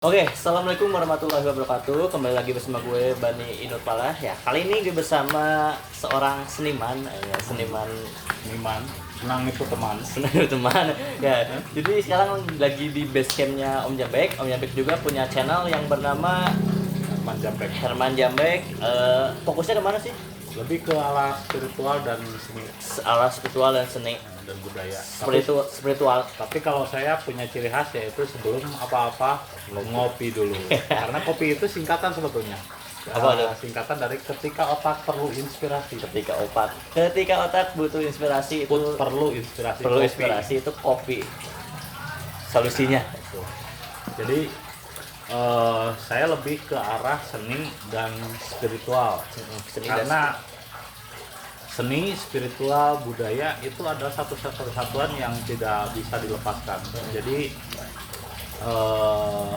Oke, assalamualaikum warahmatullahi wabarakatuh. Kembali lagi bersama gue Bani Inurpala. Ya, kali ini gue bersama seorang seniman, seniman Seniman, senang itu teman. teman. Ya, jadi sekarang lagi di base campnya Om Jambek. Om Jambek juga punya channel yang bernama Herman Jambek. Herman Jambek. Fokusnya kemana sih? Lebih ke arah spiritual dan seni Arah spiritual dan seni. dan budaya. Spiritual. Tapi kalau saya punya ciri khas yaitu sebelum apa-apa ngopi dulu. Karena kopi itu singkatan sebetulnya. Apa tuh? Singkatan dari ketika otak perlu inspirasi. Ketika otak butuh inspirasi itu Perlu inspirasi. perlu kopi. inspirasi itu kopi. Solusinya. Jadi saya lebih ke arah seni dan spiritual. Seni dan Karena seni, spiritual, budaya itu adalah satu kesatuan yang tidak bisa dilepaskan. Jadi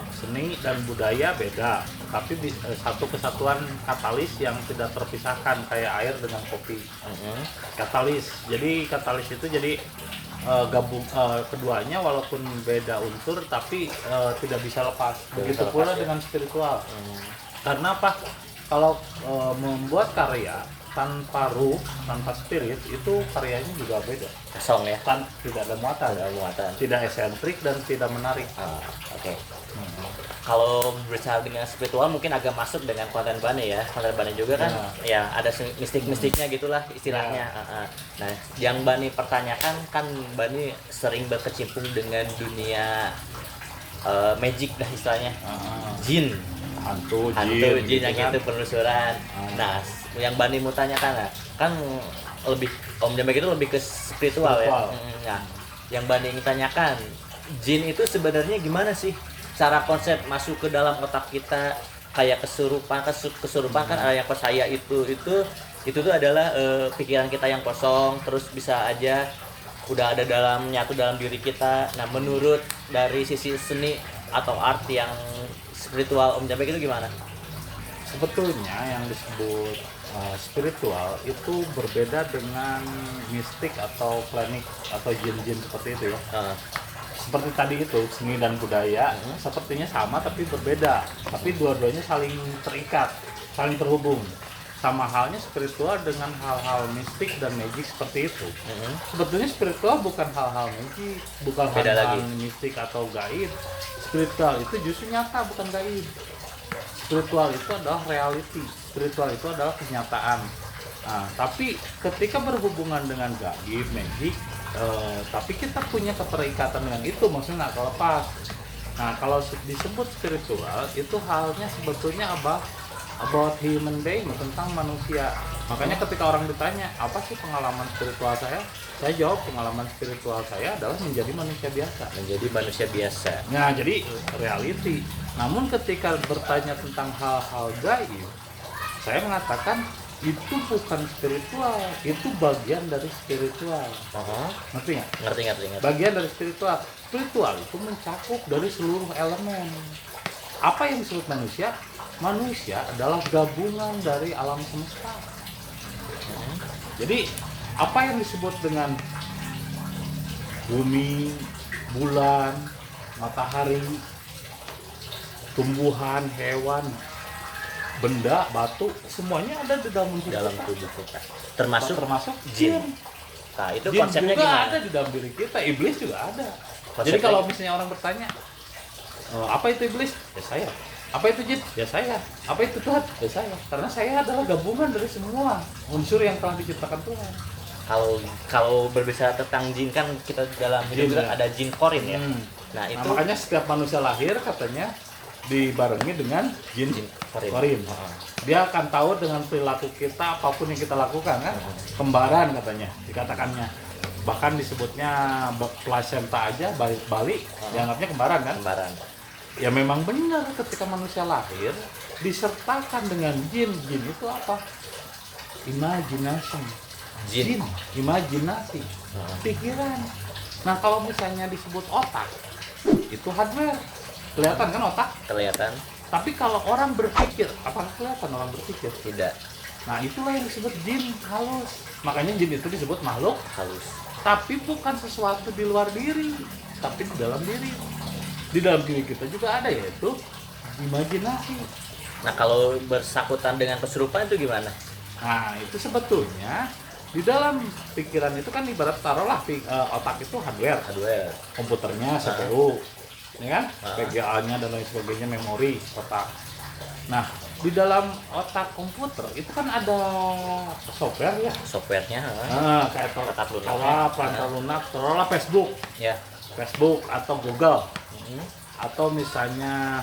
seni dan budaya beda, tapi satu kesatuan katalis yang tidak terpisahkan kayak air dengan kopi. Katalis. Jadi katalis itu jadi gabung keduanya walaupun beda unsur tapi tidak bisa lepas. Begitu pula ya. dengan spiritual. Karena apa? Kalau membuat karya tanpa ruh, tanpa spirit, itu karyanya juga beda. kosong ya. Tidak ada muatan, Ada muatan. tidak esentrik dan tidak menarik. Oke. Kalau berbicara dengan spiritual mungkin agak masuk dengan konten Bani ya. Konten Bani juga kan ya ada mistik-mistiknya gitulah istilahnya. Nah, yang Bani pertanyakan kan Bani sering berkecimpung dengan dunia magic dah istilahnya. Jin, Hantu, jin gitu yang kan. itu penelusuran. Nah, yang Bani mau tanyakan kan lebih Om Jambek itu lebih ke spiritual ya. Nah, yang Bani ingin tanyakan, jin itu sebenarnya gimana sih? Cara konsep masuk ke dalam otak kita kayak kesurupan kan ada yang percaya itu tuh adalah pikiran kita yang kosong terus bisa aja udah ada nyatu dalam diri kita. Nah, menurut dari sisi seni atau art yang spiritual Om Jambek itu gimana? Sebetulnya yang disebut spiritual itu berbeda dengan mistik atau klinik atau jin-jin seperti itu ya. Seperti tadi itu seni dan budaya sepertinya sama tapi berbeda, tapi dua-duanya saling terikat, saling terhubung. Sama halnya spiritual dengan hal-hal mistik dan magic seperti itu. Sebetulnya spiritual bukan hal-hal magic, bukan Beda hal-hal lagi. mistik atau gaib. Spiritual itu justru nyata, bukan gaib. Spiritual itu adalah reality, spiritual itu adalah kenyataan. Nah, tapi ketika berhubungan dengan gaib, magic, tapi kita punya keterikatan dengan itu, maksudnya nggak kelepas. Nah, kalau disebut spiritual itu halnya sebetulnya about human being, tentang manusia. Makanya ketika orang ditanya apa sih pengalaman spiritual saya jawab pengalaman spiritual saya adalah menjadi manusia biasa. Menjadi manusia biasa. Nah, jadi reality. Namun ketika bertanya tentang hal-hal gaib, saya mengatakan itu bukan spiritual, itu bagian dari spiritual. Ngerti nggak? Ngerti. Bagian dari spiritual. Spiritual itu mencakup dari seluruh elemen. Apa yang disebut manusia? Manusia adalah gabungan dari alam semesta. Jadi apa yang disebut dengan bumi, bulan, matahari, tumbuhan, hewan, benda, batu, semuanya ada di dalam Tubuh kita. Termasuk jin. Nah, itu Jin konsepnya juga gimana? ada di dalam diri kita, iblis juga ada. Konsepnya- Jadi kalau misalnya orang bertanya, apa itu iblis? Ya saya. Apa itu jin? Ya saya. Apa itu Tuhan? Ya saya. Karena saya adalah gabungan dari semua unsur yang telah diciptakan Tuhan. Kalau berbicara tentang jin kan kita dalam hidup Jin, kita ya. ada jin korin ya. Hmm. Nah, itu Makanya setiap manusia lahir katanya dibarengi dengan jin korin. korin. Dia akan tahu dengan perilaku kita apapun yang kita lakukan kan. Kembaran katanya dikatakannya. Bahkan disebutnya placenta aja Bali dianggapnya kembaran kan. Kembaran. Ya memang benar ketika manusia lahir disertakan dengan jin. Jin itu apa? Imagination. Jin. Imajinasi. Pikiran. Nah, kalau misalnya disebut otak, itu hardware. Kelihatan kan otak? Kelihatan Tapi kalau orang berpikir, apakah kelihatan orang berpikir? tidak Nah, itulah yang disebut jin halus. Makanya jin itu disebut makhluk, halus. tapi bukan sesuatu di luar diri, tapi di dalam diri. Di dalam diri kita juga ada, yaitu imajinasi. Nah, kalau bersangkutan dengan kesurupan itu gimana? Nah, itu sebetulnya di dalam pikiran itu kan ibarat taruhlah otak itu hardware, komputernya CPU, ya kan, VGA-nya dan lain sebagainya, memori otak. Nah, di dalam otak komputer itu kan ada software ya. Softwarenya, Kayak perangkat lunak, perangkat lunak, taruhlah Facebook, ya. Facebook atau Google, atau misalnya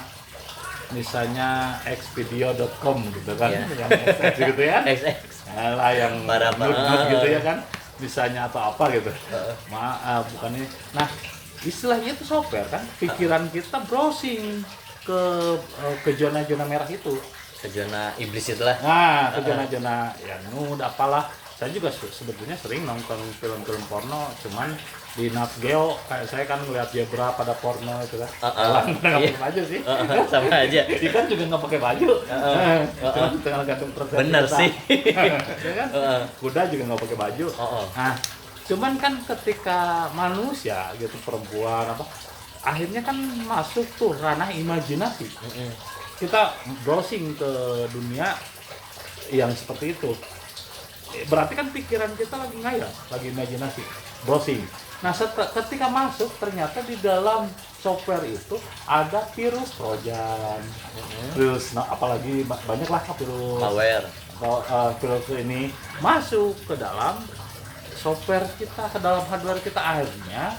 xvideo.com gitu kan, Iya. yang XX gitu ya. XX. Lah yang Barang-barang. nut gitu ya kan, misalnya atau apa gitu. Bukan ini. Nah, istilahnya itu software kan, pikiran kita browsing ke zona-zona merah itu. Ke zona iblis itulah. Nah, ke zona-zona ya nude apalah. Saya juga sebetulnya sering nonton film-film porno, cuman di Nat Geo kayak saya kan ngeliat dia berapa pada porno itu kan. Nggak pakai baju sih. Sama aja. Ikan juga nggak pakai baju. Cuman tinggal gantung persepsi. Bener kita. sih. Ya kan? Kuda juga nggak pakai baju. Nah, cuman kan ketika manusia gitu, perempuan apa, akhirnya kan masuk tuh ranah imajinasi. Kita browsing ke dunia yang seperti itu. Berarti kan pikiran kita lagi ngayal, lagi imajinasi, browsing. Nah, ketika masuk ternyata di dalam software itu ada virus trojan, virus, nah, apalagi banyak lah virus Malware. virus ini masuk ke dalam software kita, ke dalam hardware kita, akhirnya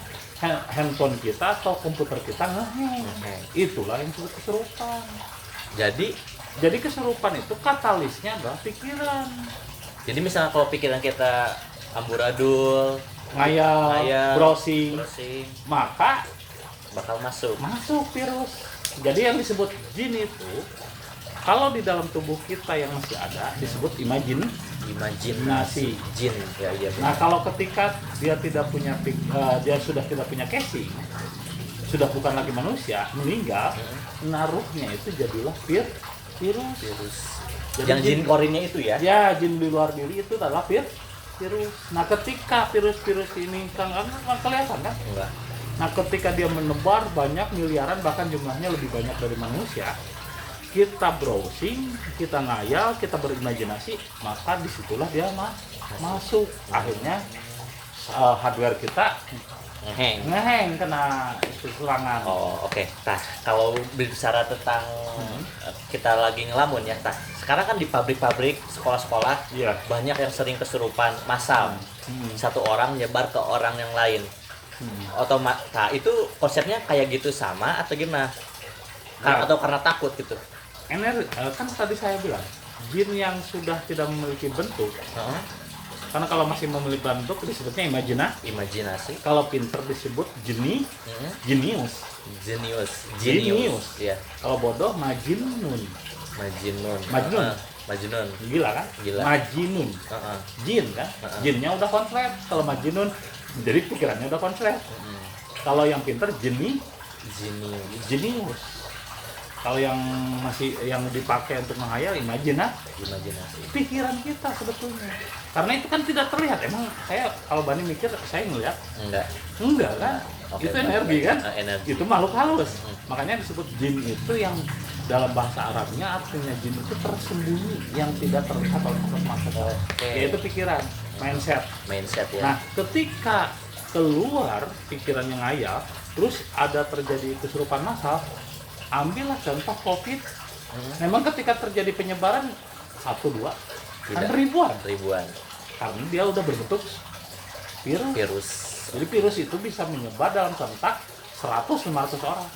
handphone kita atau komputer kita ngehang. Itulah yang disebut kesurupan. Jadi kesurupan itu katalisnya adalah pikiran. Jadi misalnya kalau pikiran kita amburadul, Ngayal, browsing, maka bakal masuk virus. Jadi yang disebut jin itu, kalau di dalam tubuh kita yang masih ada, disebut imajinasi. Jin. Ya, iya. Nah, kalau ketika dia tidak punya dia sudah tidak punya casing, sudah bukan lagi manusia, meninggal, naruhnya itu jadilah virus. Jadi yang jin korinnya itu ya? Ya, jin di luar diri itu adalah virus. Nah, ketika virus-virus ini kan kelihatan kan? Enggak. Nah, ketika dia menebar banyak, miliaran, bahkan jumlahnya lebih banyak dari manusia, kita browsing, kita ngayal, kita berimajinasi, maka disitulah dia masuk. Akhirnya hardware kita ngeheng, kena serangan. Oke. Nah, kalau berbicara tentang kita lagi ngelamun ya, sekarang kan di pabrik-pabrik, sekolah-sekolah, banyak yang sering kesurupan massal. Satu orang nyebar ke orang yang lain. Nah, itu konsepnya kayak gitu sama atau gimana? Atau karena takut gitu? Kan tadi saya bilang, jin yang sudah tidak memiliki bentuk, karena kalau masih memiliki bentuk disebutnya imajinasi. Kalau pinter disebut jenius. Ya. Kalau bodoh Majnun. Gila kan? Majnun. Jin kan? Jinnya udah konslet. Kalau Majnun, jadi pikirannya udah konslet. Kalau yang pinter jenius. Kalau yang dipakai untuk menghayal imajinasi. Pikiran kita sebetulnya. Karena itu kan tidak terlihat. Emang saya kalau Bani mikir, saya ngeliat enggak kan? Itu energi kan? Energi. Itu makhluk halus. Makanya disebut jin itu yang dalam bahasa Arabnya artinya jin itu tersembunyi yang tidak terlihat oleh kasat mata. Yaitu pikiran, mindset ya. Nah, ketika keluar pikiran yang ngayal, terus ada terjadi kesurupan massal, ambillah contoh COVID. Memang ketika terjadi penyebaran 1-2 kan ribuan. Karena dia udah berbentuk virus. Jadi virus itu bisa menyebar dalam serentak 100-500 orang.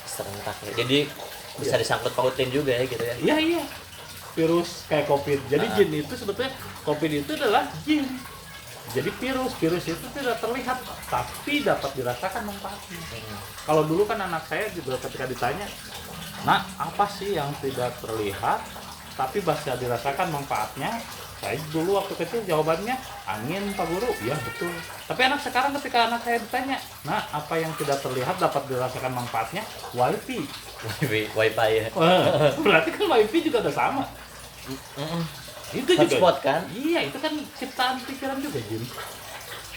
Serentak. Jadi bisa disangkut pautin juga ya gitu ya. Iya. Virus kayak COVID. Jadi jin itu sebetulnya, COVID itu adalah jin. Jadi virus itu tidak terlihat tapi dapat dirasakan manfaatnya. Kalau dulu kan anak saya juga ketika ditanya, "Nak, apa sih yang tidak terlihat tapi bisa dirasakan manfaatnya?" Saya dulu waktu kecil jawabannya angin, Pak Guru. Iya betul. Tapi anak sekarang ketika anak saya ditanya, "Nah, apa yang tidak terlihat dapat dirasakan manfaatnya?" Wifi ya. Berarti kan wifi juga udah sama. Itu juga hotspot kan? Iya, itu kan ciptaan pikiran juga, Jin.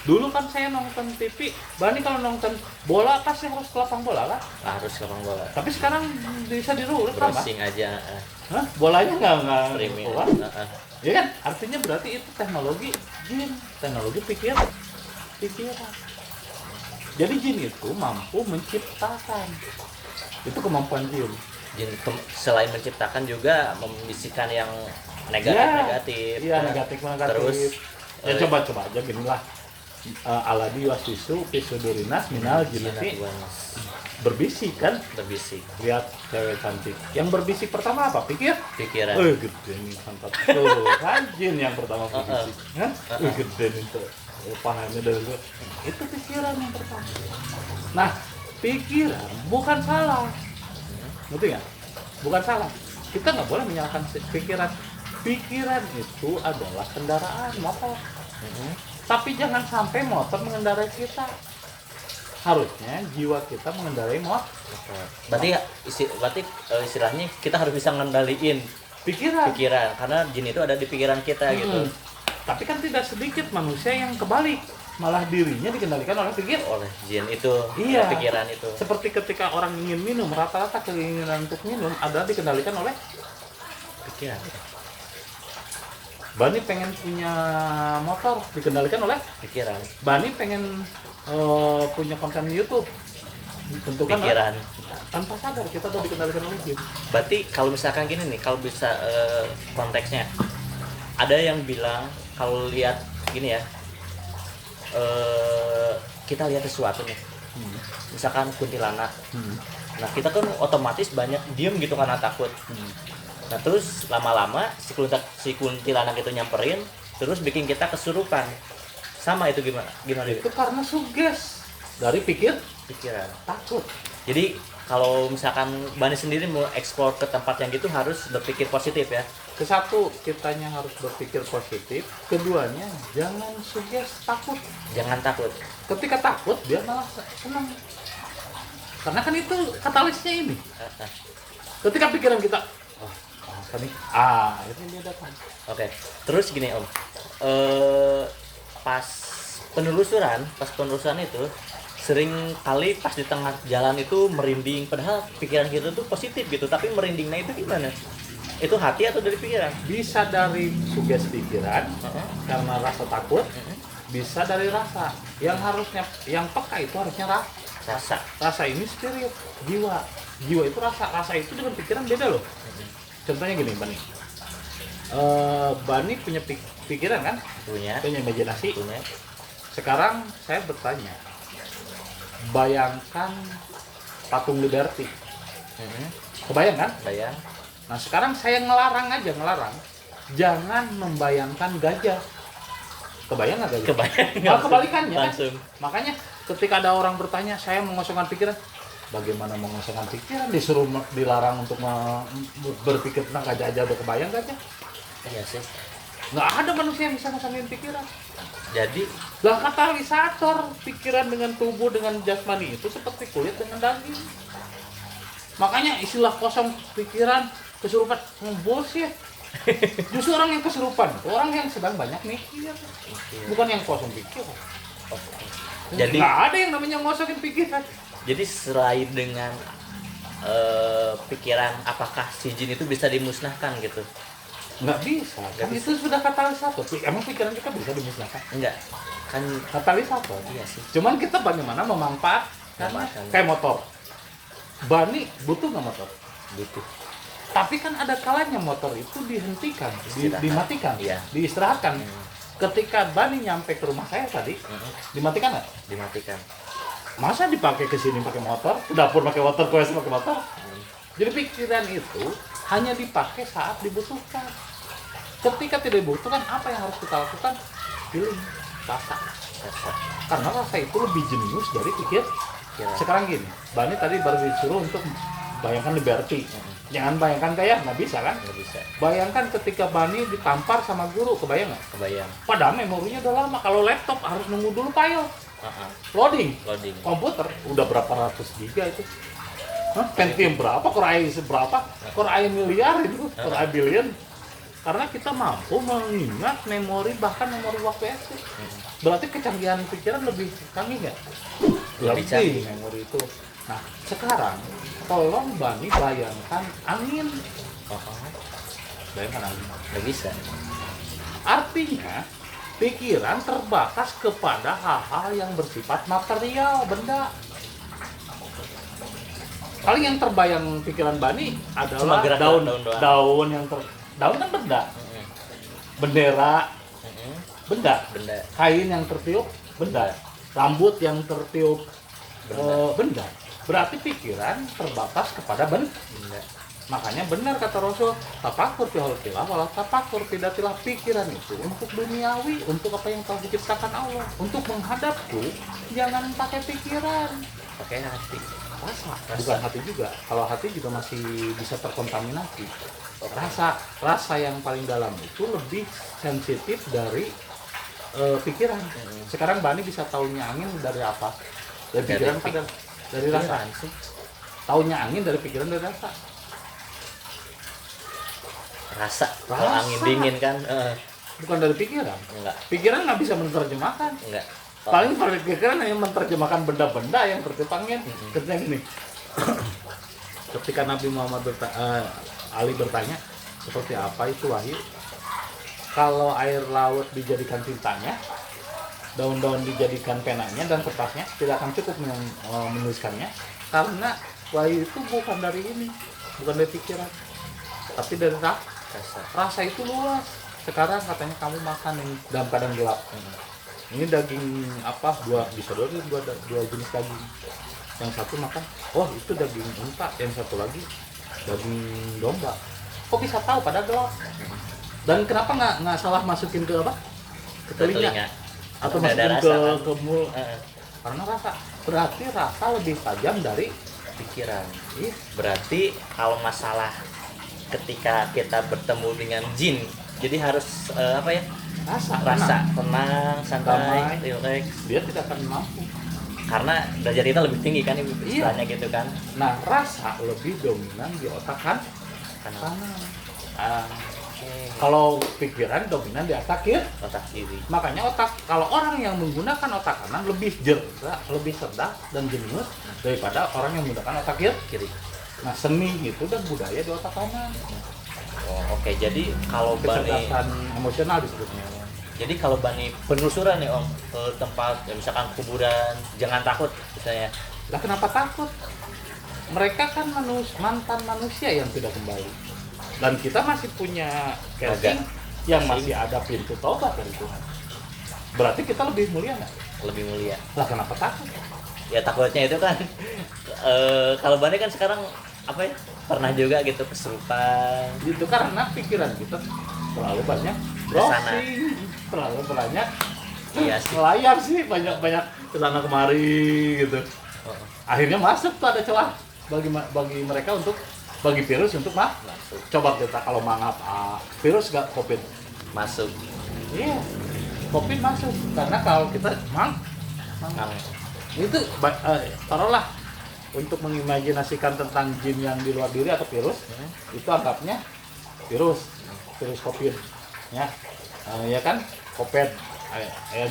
Dulu kan saya nonton TV, Bani kalau nonton bola pasti harus ke lapang bola kan? Harus lapang bola. Tapi sekarang bisa di rumah kan? Browsing aja. Hah? Bolanya nggak Streaming. keluar? Ya kan? Artinya berarti itu teknologi jin, teknologi pikiran. Jadi jin itu mampu menciptakan. Itu kemampuan jin. Jin selain menciptakan juga membisikkan yang negatif. Iya, negatif. Terus ya coba aja gini lah. Aladi wasisu pisudurinas minal jinnati berbisik kan? Berbisik. Lihat cewek cantik. Yang berbisik pertama apa? Pikiran. Gede nih mantap. Tuh, kan jin yang pertama berbisik. Hah? Gede nih tuh. Pahamnya dari gua. Itu pikiran yang pertama. Nah, pikiran bukan salah. Ngerti nggak? Bukan salah. Kita nggak boleh menyalahkan pikiran. Pikiran itu adalah kendaraan motor. Tapi jangan sampai motor mengendarai kita. Harusnya jiwa kita mengendarai motor. Berarti istilahnya kita harus bisa ngendaliin Pikiran. karena jin itu ada di pikiran kita gitu. Tapi kan tidak sedikit manusia yang kebalik, malah dirinya dikendalikan oleh Oleh jin itu, Iya. pikiran itu. Seperti ketika orang ingin minum, rata-rata keinginan untuk minum adalah dikendalikan oleh Pikiran. Bani pengen punya motor, dikendalikan oleh Pikiran. Bani pengen punya konten YouTube, ditentukan oleh Pikiran. tanpa sadar kita udah dikendalikan oleh jin. Berarti kalau misalkan gini nih, kalau bisa konteksnya, ada yang bilang kalau lihat gini ya, kita lihat sesuatu nih, misalkan kuntilanak. Nah kita kan otomatis banyak diem gitu karena takut. Nah terus lama-lama si kuntilanak itu nyamperin, terus bikin kita kesurupan. Sama itu gimana? Itu karena suges dari Pikiran. takut. Jadi kalau misalkan Bani sendiri mau eksplor ke tempat yang gitu harus berpikir positif ya. Kesatu, kitanya harus berpikir positif. Keduanya, jangan suges takut. Jangan takut. Ketika takut, dia malah senang. Karena kan itu katalisnya ini. Ketika pikiran kita, ini dia datang. Oke. Terus gini Om, pas penelusuran itu sering kali pas di tengah jalan itu merinding, padahal pikiran kita tuh positif gitu, tapi merindingnya itu gimana? Itu hati atau dari pikiran? Bisa dari suges pikiran karena rasa takut, bisa dari rasa. Yang peka itu harusnya Rasa. Rasa ini spirit, jiwa itu rasa itu dengan pikiran beda loh. Contohnya gini Bani, Bani punya pikiran kan, Punya imajinasi. punya. Sekarang saya bertanya, bayangkan patung Liberty, kebayang kan? Bayang. Nah sekarang saya ngelarang, jangan membayangkan gajah. Kebayang nggak gajah? Kebayang. Malah kebalikannya kan? Langsung. Makanya ketika ada orang bertanya, saya mengosongkan pikiran, bagaimana mengosongkan pikiran? Disuruh dilarang untuk berpikir tentang gajah aja udah kebayang gajah? Iya sih. Nggak ada manusia yang bisa ngosongin pikiran. Jadi Lah katalisator pikiran dengan tubuh dengan jasmani itu seperti kulit dengan daging. Makanya istilah kosong pikiran, kesurupan, bullshit. Justru orang yang kesurupan, orang yang sedang banyak mikir, bukan yang kosong pikiran. Jadi nggak ada yang namanya ngosongin pikiran. Jadi selain dengan pikiran, apakah si jin itu bisa dimusnahkan gitu? Nggak bisa, kan itu sudah katalisator. Emang pikiran kita bisa dimusnahkan? Enggak. Kan Katalisator. iya sih. Cuman kita bagaimana memanfaatkan kayak motor. Bani butuh nggak motor? Butuh. Tapi kan ada kalanya motor itu dihentikan, dimatikan, Iya. diistirahatkan. Ketika Bani nyampe ke rumah saya tadi, dimatikan nggak? Dimatikan. Masa dipakai ke sini pakai motor, ke dapur pakai motor, ke WC pakai motor? Jadi pikiran itu hanya dipakai saat dibutuhkan. Ketika tidak dibutuhkan, apa yang harus kita lakukan? Feeling, rasa. Karena rasa itu lebih jenius dari pikiran. Sekarang gini, Bani tadi baru disuruh untuk bayangkan Liberty. Jangan bayangkan kayak nggak bisa kan? Nggak bisa. Bayangkan ketika Bani ditampar sama guru, kebayang nggak? Kebayang. Padahal memorinya udah lama. Kalau laptop harus nunggu dulu file. Loading. Komputer udah berapa ratus giga itu? Pentium berapa? Core i berapa? Core i miliar itu, Core i billion. Karena kita mampu mengingat memori, bahkan memori waktu SD. Berarti kecanggihan pikiran lebih canggih nggak? Lebih canggih. Memori itu. Nah, sekarang tolong Bani bayangkan angin. Bayangkan angin. Nggak bisa. Artinya, pikiran terbatas kepada hal-hal yang bersifat material, benda. Paling yang terbayang pikiran Bani adalah Cuma gerak daun doang. daun kan benda. Bendera, benda. Benda. Kain yang tertiup, benda. Rambut yang tertiup, benda. Berarti pikiran terbatas kepada benda. Makanya benar kata Rasul, tafakur fi khalqillah wala tafakur fi datillah. Pikiran itu untuk duniawi, untuk apa yang telah diciptakan Allah. Untuk menghadapku, jangan pakai pikiran, Pakai hati. rasa. Bukan hati juga. Kalau hati juga masih bisa terkontaminasi. Rasa yang paling dalam itu lebih sensitif dari pikiran. Sekarang Bani bisa taunya angin dari apa? Dari pikiran apa? Dari rasa. Sih. Taunya angin dari pikiran, dari rasa. Rasa. Kalau angin dingin kan Bukan dari pikiran. enggak. Pikiran nggak bisa menerjemahkan. Enggak. Paling pikiran hanya menerjemahkan benda-benda yang tertiup angin. Ketika gini, ketika Nabi Muhammad Ali bertanya, seperti apa itu wahyu? Kalau air laut dijadikan tintanya, daun-daun dijadikan penanya dan kertasnya, tidak akan cukup menuliskannya, karena wahyu itu bukan dari ini, bukan dari pikiran, tapi dari Rasa. rasa itu luas. Sekarang katanya kamu makan yang dalam keadaan gelap. Ini daging apa? Bisa dua jenis daging. Yang satu makan, oh itu daging unta. Yang satu lagi daging domba. Kok bisa tahu pada gelap? Dan kenapa nggak salah masukin ke apa? Ke telinga. Atau Udah ada masukin rasa, ke mulut? Heeh. Karena rasa. Berarti rasa lebih tajam dari Pikiran. ih, Berarti kalau masalah ketika kita bertemu dengan jin, jadi harus apa ya? rasa. Rasa Tenang. tenang, santai, Damai. relax. Dia tidak akan mampu. Karena derajat kita lebih tinggi kan, istilahnya gitu kan. Nah, rasa lebih dominan di otak kan? Karena Kanan. Kalau pikiran dominan di otak kiri. otak kiri. Makanya kalau orang yang menggunakan otak kanan lebih jerah, lebih cerdas dan jenius daripada orang yang menggunakan otak kiri. Nah, seni itu dan budaya di otak kanan. Oh, oke. Jadi kalau Bani, Kecerdasan emosional disebutnya. jadi kalau Bani penelusuran nih Om ke tempat, ya misalkan kuburan, jangan takut misalnya. Lah kenapa takut? Mereka kan mantan manusia yang tidak kembali. Dan kita masih punya casing yang masih ada pintu tobat dari Tuhan. Berarti kita lebih mulia nggak? Lebih mulia. Lah kenapa takut? Ya takutnya itu kan kalau Bani kan sekarang apa ya, pernah juga gitu kesurupan. Itu karena pikiran kita terlalu banyak Kesana. browsing, terlalu banyak Iya sih. melayar sih, banyak kesana kemari gitu. Akhirnya masuk tuh ada celah bagi mereka bagi virus untuk Masuk. coba kita kalau mangap virus gak COVID. Masuk. Iya, COVID masuk karena kalau kita mangap Nah, itu taruhlah untuk mengimajinasikan tentang jin yang di luar diri atau virus, itu anggapnya virus COVID ya. Ya kan COVID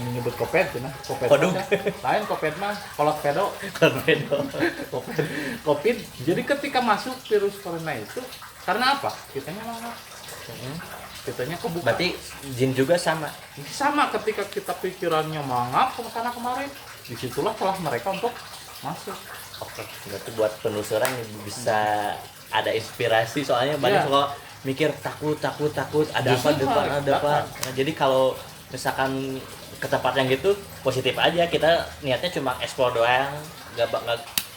menyebut COVID cina COVID Kodok. lain COVID mah kolot pedo torpedo. COVID. Jadi ketika masuk virus corona itu karena apa? Kitanya mangap, kitanya kebuka. Berarti jin juga sama. Sama ketika kita pikirannya mangap ke sana kemarin, disitulah celah mereka untuk masuk. Oke, berarti buat penelusuran bisa ada inspirasi, soalnya banyak Iya. kalau mikir takut ada Justru apa depan malah ada apa. Nah, jadi kalau misalkan ke tempat yang gitu positif aja, kita niatnya cuma explore doang, nggak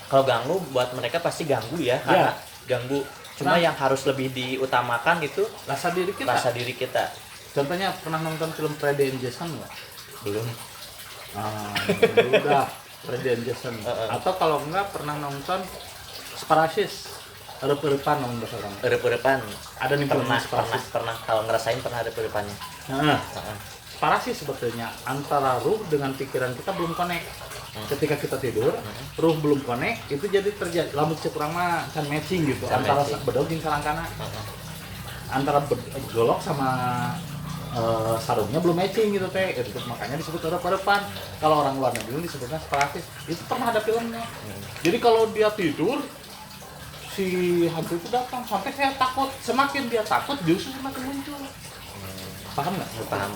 kalau ganggu buat mereka pasti ganggu ya, karena ganggu. Cuma Nah. yang harus lebih diutamakan itu Rasa diri kita. rasa diri kita. Contohnya pernah nonton film Freddy and Jason nggak? Belum. Udah Freddy and Jason. Atau kalau enggak pernah nonton Sparasis, Erup-erupan nomor bahasa orang. Erup-erupan. Ada nih Pernah kalau ngerasain pernah ada erupannya. Nah, Sparasis sebetulnya antara ruh dengan pikiran kita belum connect. Ketika kita tidur, ruh belum connect, itu jadi terjadi lamun kurang mah kan matching gitu Can antara matching. bedog jeung salangkana. antara golok sama sarungnya belum matching gitu teh, itu makanya disebut erep-erepan. Kalau orang luar negeri disebutnya separatis. Itu pernah ada filmnya. Jadi kalau dia tidur, si hantu itu datang, sampai saya takut. Semakin dia takut justru semakin muncul. Paham nggak? Paham.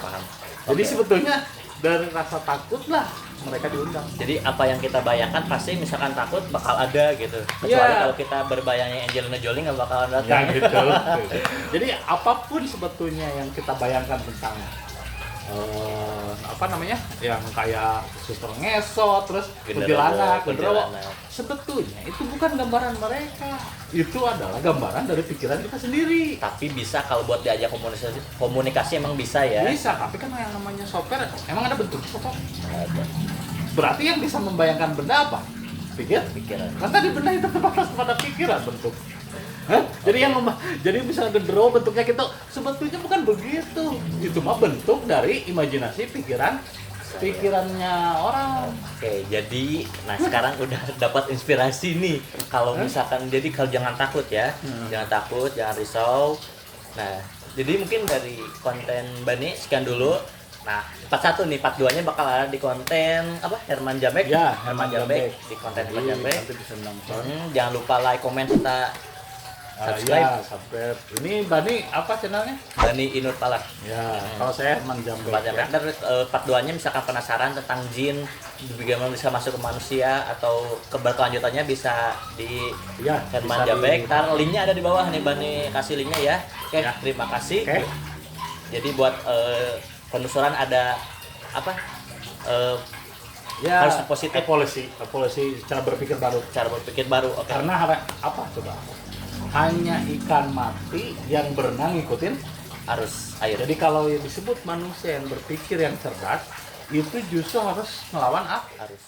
Jadi Oke. sebetulnya dari rasa takut lah mereka diundang. Jadi apa yang kita bayangkan pasti misalkan takut bakal ada gitu. Kecuali Iya. kalau kita berbayangnya Angelina Jolie nggak bakalan Ya datang. gitu. Jadi apapun sebetulnya yang kita bayangkan tentang apa namanya, yang kayak suster ngesot, terus kuntilanak, genderuwo, sebetulnya itu bukan gambaran mereka. Itu adalah gambaran dari pikiran kita sendiri. Tapi bisa kalau buat diajak komunikasi emang bisa ya. Bisa, tapi kan yang namanya software emang ada bentuk software. Ada Berarti yang bisa membayangkan benda apa? pikiran. Kan tadi benda itu terbatas pada pikiran bentuk. Hah? Jadi jadi misalnya genderuwo bentuknya gitu, sebetulnya bukan begitu. Itu mah bentuk dari imajinasi pikirannya orang. Oke, jadi nah sekarang udah dapat inspirasi nih. Kalau misalkan jadi kalau jangan takut ya. Jangan takut, jangan risau. Nah, jadi mungkin dari konten Bani sekian dulu. Nah, part 1 nih, part 2-nya bakal ada di konten apa? Herman Jambek. Ya, Herman Jambek di konten Herman Jambek. Nanti bisa nonton. Jangan lupa like, komen, serta subscribe. Ya, subscribe. Ini Bani apa channelnya? Bani Inur Palah. Ya, kalau saya Herman Jambek. Part Jambek. Dan part 2-nya misalkan penasaran tentang jin, bagaimana bisa masuk ke manusia atau keberkelanjutannya bisa di Ya, Herman bisa Jambek. Ntar linknya ada di bawah nih, Bani kasih linknya ya. Oke, Ya. terima kasih. Oke. Jadi buat penelusuran ada apa? Ya, Harus positif. evolusi cara berpikir baru. Cara berpikir baru. Oke. Karena apa coba? Hanya ikan mati yang berenang ngikutin. Harus air. Jadi kalau yang disebut manusia yang berpikir yang cerdas, itu justru harus melawan Harus